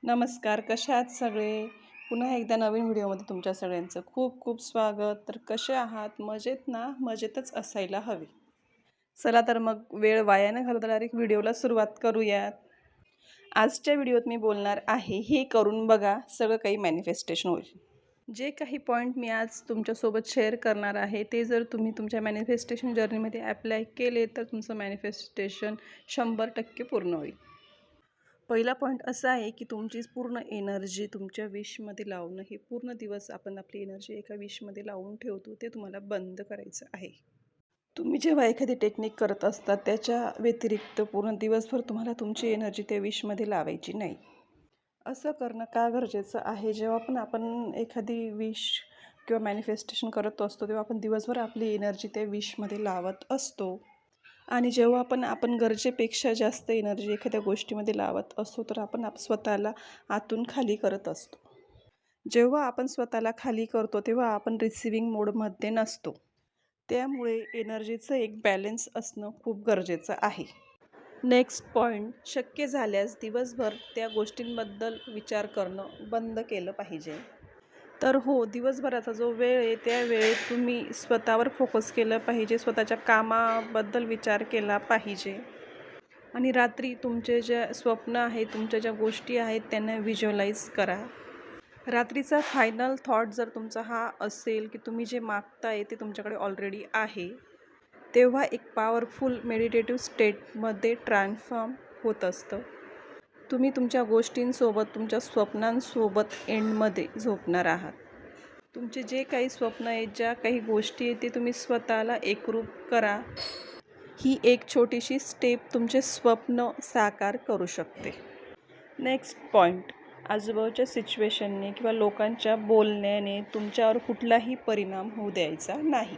नमस्कार, कशा आहात सगळे? पुन्हा एकदा नवीन व्हिडिओमध्ये तुमच्या सगळ्यांचं खूप खूप स्वागत. तर कसे आहात? मजेत ना? मजेतच असायला हवे. चला तर मग वेळ वाया न घालवता डायरेक्ट व्हिडिओला सुरुवात करूयात. आजच्या व्हिडिओत मी बोलणार आहे, हे करून बघा सगळं काही मॅनिफेस्टेशन होईल. जे काही पॉईंट मी आज तुमच्यासोबत शेअर करणार आहे, ते जर तुम्ही तुमच्या मॅनिफेस्टेशन जर्नीमध्ये ॲप्लाय केले, तर तुमचं मॅनिफेस्टेशन 100% पूर्ण होईल. पहिला पॉईंट असा आहे की तुमची पूर्ण एनर्जी तुमच्या विशमध्ये लावणं. हे पूर्ण दिवस आपण आपली एनर्जी एका विशमध्ये लावून ठेवतो, ते तुम्हाला बंद करायचं आहे. तुम्ही जेव्हा एखादी टेक्निक करत असता त्याच्या व्यतिरिक्त पूर्ण दिवसभर तुम्हाला तुमची एनर्जी त्या विशमध्ये लावायची नाही. असं करणं का गरजेचं आहे? जेव्हा पण आपण एखादी विश किंवा मॅनिफेस्टेशन करत असतो, तेव्हा आपण दिवसभर आपली एनर्जी त्या विशमध्ये लावत असतो. आणि जेव्हा आपण गरजेपेक्षा जास्त एनर्जी एखाद्या गोष्टीमध्ये लावत असतो, तर आपण स्वतःला आतून खाली करत असतो. जेव्हा आपण स्वतःला खाली करतो, तेव्हा आपण रिसिव्हिंग मोडमध्ये नसतो. त्यामुळे एनर्जीचं एक बॅलन्स असणं खूप गरजेचं आहे. नेक्स्ट पॉईंट, शक्य झाल्यास दिवसभर त्या गोष्टींबद्दल विचार करणं बंद केलं पाहिजे. तर हो, दिवसभराचा जो वेळ आहे त्या वेळेत तुम्ही स्वतःवर फोकस केलं पाहिजे, स्वतःच्या कामाबद्दल विचार केला पाहिजे. आणि रात्री तुमचे ज्या स्वप्न आहेत, तुमच्या ज्या गोष्टी आहेत त्यांना व्हिज्युअलाइज करा. रात्रीचा फायनल थॉट जर तुमचा हा असेल की तुम्ही जे मागताय ते तुमच्याकडे ऑलरेडी आहे, तेव्हा एक पॉवरफुल मेडिटेटिव्ह स्टेटमध्ये ट्रान्सफॉर्म होत असतं. तुम्ही तुमच्या गोष्टींसोबत, तुमच्या स्वप्नांसोबत एंडमध्ये झोपणार आहात. तुमचे जे काही स्वप्न आहेत, ज्या काही गोष्टी आहेत, ते तुम्ही स्वतःला एकरूप करा. ही एक छोटीशी स्टेप तुमचे स्वप्न साकार करू शकते. नेक्स्ट पॉईंट, आजूबाजूच्या सिच्युएशनने किंवा लोकांच्या बोलण्याने तुमच्यावर कुठलाही परिणाम होऊ द्यायचा नाही.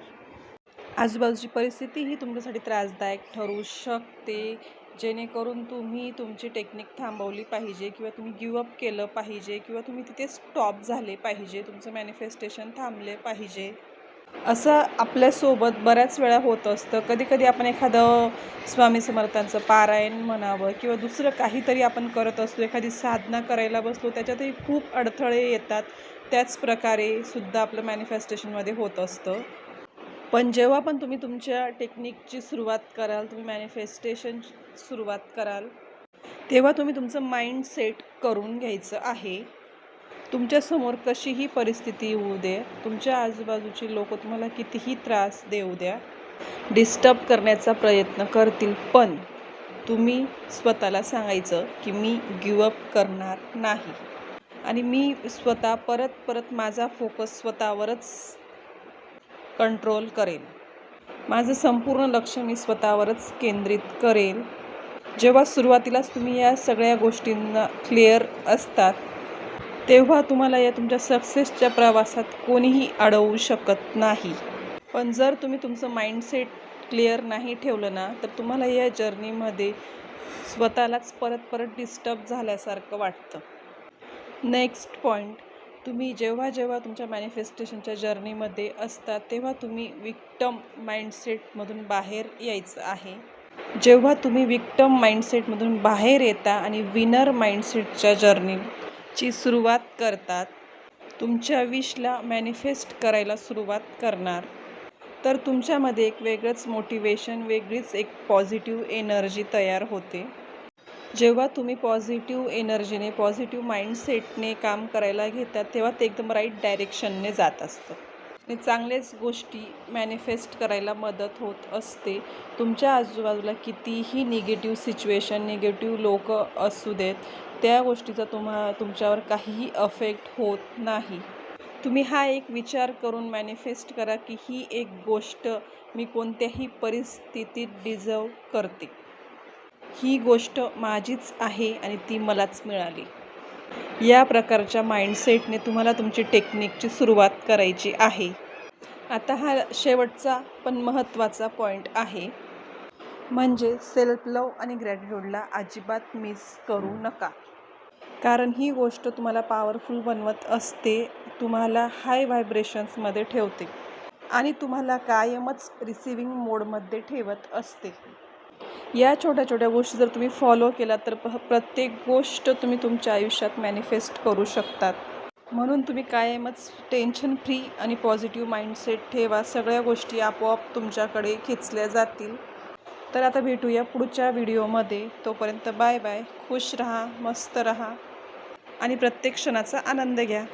आजूबाजूची परिस्थिती ही तुमच्यासाठी त्रासदायक ठरू शकते, जेणेकरून तुम्ही तुमची टेक्निक थांबवली पाहिजे किंवा तुम्ही गिवअप केलं पाहिजे किंवा तुम्ही तिथे स्टॉप झाले पाहिजे, तुमचं मॅनिफेस्टेशन थांबले पाहिजे. असं आपल्यासोबत बऱ्याच वेळा होत असतं. कधीकधी आपण एखादं स्वामी समर्थांचं पारायण म्हणावं किंवा दुसरं काहीतरी आपण करत असतो, एखादी साधना करायला बसलो, त्याच्यातही खूप अडथळे येतात. त्याच प्रकारे सुद्धा आपलं मॅनिफेस्टेशनमध्ये होत असतं. पण जेव्हा पण तुम्ही तुमच्या टेक्निकची सुरुवात कराल, तुम्ही मॅनिफेस्टेशन सुरुवात कराल, तेव्हा तुम्ही तुमचं माइंड सेट करून घ्यायचं आहे. तुमच्यासमोर कशीही परिस्थिती येऊ दे, तुमच्या आजूबाजूची लोक तुम्हाला कितीही त्रास देऊ द्या, डिस्टर्ब करण्याचा प्रयत्न करतील, पण तुम्ही स्वतःला सांगायचं की मी गिवअप करणार नाही आणि मी स्वतः परत माझा फोकस स्वतःवरच कंट्रोल करेल. माझं संपूर्ण लक्ष मी स्वतःवरच केंद्रित करेल. जेव्हा सुरुवातीलाच तुम्ही या सगळ्या गोष्टींना क्लिअर असतात, तेव्हा तुम्हाला या तुमच्या सक्सेसच्या प्रवासात कोणीही अडवू शकत नाही. पण जर तुम्ही तुमचं माइंडसेट क्लिअर नाही ठेवलं ना, तर तुम्हाला या जर्नीमध्ये स्वतःलाच परत डिस्टर्ब झाल्यासारखं वाटतं. नेक्स्ट पॉईंट, तुम्ही जेव्हा तुमच्या मॅनिफेस्टेशनच्या जर्नीमध्ये असतात, तेव्हा तुम्ही विक्टम माइंडसेटमधून बाहेर यायचं आहे. जेव्हा तुम्ही विक्टम माइंडसेटमधून बाहेर येता आणि विनर माइंडसेटच्या जर्नीची सुरुवात करतात, तुमच्या विशला मॅनिफेस्ट करायला सुरुवात करणार, तर तुमच्यामध्ये एक वेगळंच मोटिवेशन, वेगळीच एक पॉझिटिव्ह एनर्जी तयार होते. जेव्हा तुम्ही पॉझिटिव्ह एनर्जीने, पॉझिटिव्ह माइंडसेटने काम करायला घेतात, तेव्हा ते एकदम राईट डायरेक्शनने जात असतं आणि चांगल्याच गोष्टी मॅनिफेस्ट करायला मदत होत असते. तुमच्या आजूबाजूला कितीही निगेटिव्ह सिच्युएशन, निगेटिव्ह लोक असू देत, त्या गोष्टीचा तुमच्यावर काहीही अफेक्ट होत नाही. तुम्ही हा एक विचार करून मॅनिफेस्ट करा की ही एक गोष्ट मी कोणत्याही परिस्थितीत डिझर्व करते. ही गोष्ट माझीच आहे आणि ती मलाच मिळाली. या प्रकारच्या माइंडसेटने तुम्हाला तुमची टेक्निकची सुरुवात करायची आहे. आता हा शेवटचा पण महत्त्वाचा पॉईंट आहे, म्हणजे सेल्फ लव आणि ग्रॅटिट्यूडला अजिबात मिस करू नका. कारण ही गोष्ट तुम्हाला पॉवरफुल बनवत असते, तुम्हाला हाय व्हायब्रेशन्समध्ये ठेवते आणि तुम्हाला कायमच रिसिव्हिंग मोडमध्ये ठेवत असते. या छोट्या छोट्या गोष्टी जर तुम्ही फॉलो केला तर प्रत्येक गोष्ट तुम्ही तुमच्या आयुष्यात मॅनिफेस्ट करू शकतात. म्हणून तुम्ही कायमच टेन्शन फ्री आणि पॉझिटिव्ह माइंडसेट ठेवा. सगळ्या गोष्टी आपोआप तुमच्याकडे खेचल्या जातील. तर आता भेटूया पुढच्या व्हिडिओमध्ये. तोपर्यंत बाय बाय. खुश राहा, मस्त राहा आणि प्रत्येक क्षणाचा आनंद घ्या.